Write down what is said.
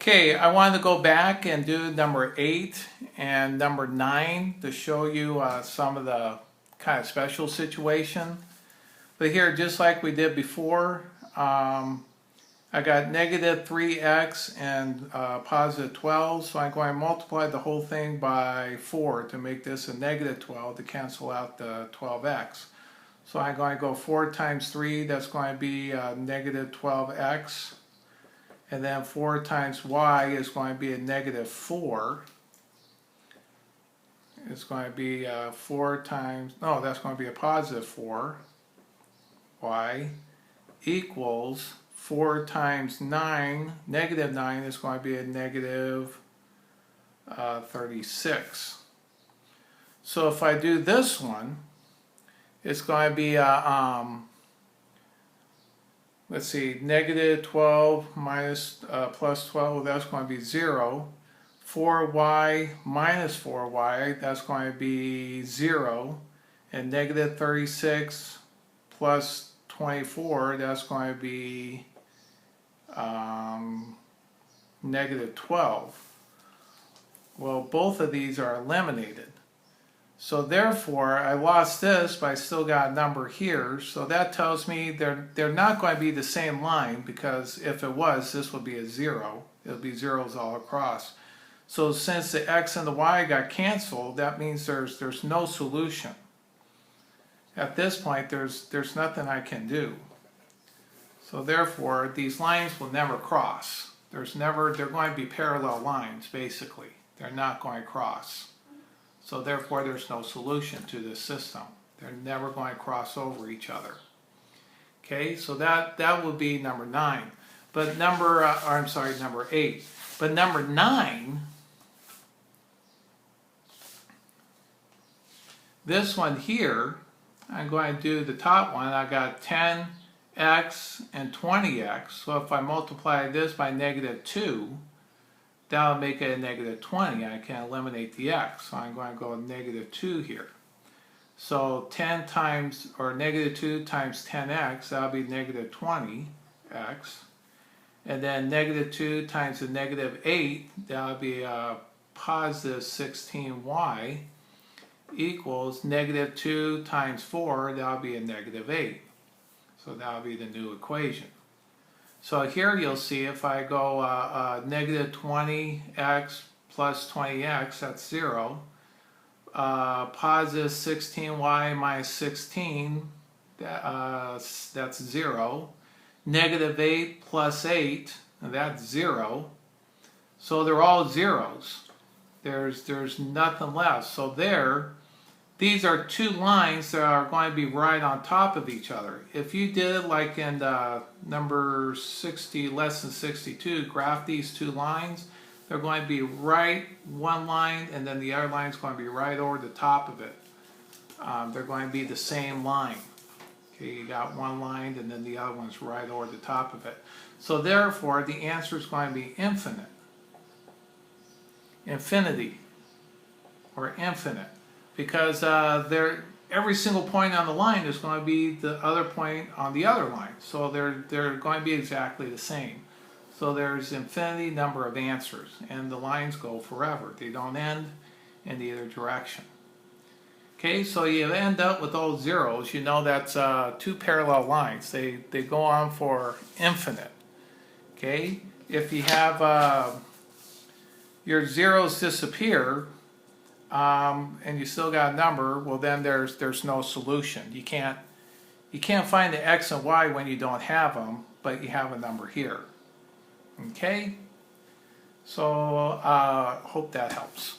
Okay, I wanted to go back and do number 8 and number 9 to show you some of the kind of special situation. But here, just like we did before, I got negative 3x and positive 12, so I'm going to multiply the whole thing by 4 to make this a negative 12 to cancel out the 12x. So I'm going to go 4 times 3, that's going to be negative 12x. And then 4 times y is going to be a negative 4. It's going to be 4 times, no, that's going to be a positive 4. Y equals 4 times 9, negative 9 is going to be a negative 36. So if I do this one, it's going to be let's see, negative 12 minus plus 12, that's going to be 0. 4y minus 4y, that's going to be 0. And negative 36 plus 24, that's going to be negative 12. Well, both of these are eliminated. So therefore, I lost this, but I still got a number here. So that tells me they're not going to be the same line, because if it was, this would be a 0. It would be zeros all across. So since the x and the y got canceled, that means there's no solution. At this point, there's nothing I can do. So therefore, these lines will never cross. They're going to be parallel lines, basically. They're not going to cross. So therefore, there's no solution to this system. They're never going to cross over each other. Okay, so that would be number 9. But number 8. But number 9, this one here, I'm going to do the top one. I got 10x and 20x. So if I multiply this by negative 2, that'll make it a negative 20. I can eliminate the x, so I'm going to go with negative 2 here. So 10 times, or negative 2 times 10x, that'll be negative 20x. And then negative 2 times the negative 8, that'll be a positive 16y, equals negative 2 times 4, that'll be a negative 8. So that'll be the new equation. So here you'll see if I go negative 20x plus 20x, that's 0. Positive 16y minus 16, that's 0. Negative 8 plus 8, that's 0. So they're all zeros. There's nothing left. So these are two lines that are going to be right on top of each other. If you did it like in number 60, lesson 62, graph these two lines, they're going to be right one line, and then the other line is going to be right over the top of it. They're going to be the same line. Okay, you got one line, and then the other one's right over the top of it. So therefore, the answer is going to be infinite. Infinity, or infinite. Because every single point on the line is going to be the other point on the other line. So they're going to be exactly the same. So there's infinity number of answers, and the lines go forever. They don't end in either direction. Okay, so you end up with all zeros. You know that's two parallel lines. They go on for infinite. Okay, if you have your zeros disappear, and you still got a number, well then there's no solution. You can't find the x and y when you don't have them, but you have a number here. Okay, so hope that helps.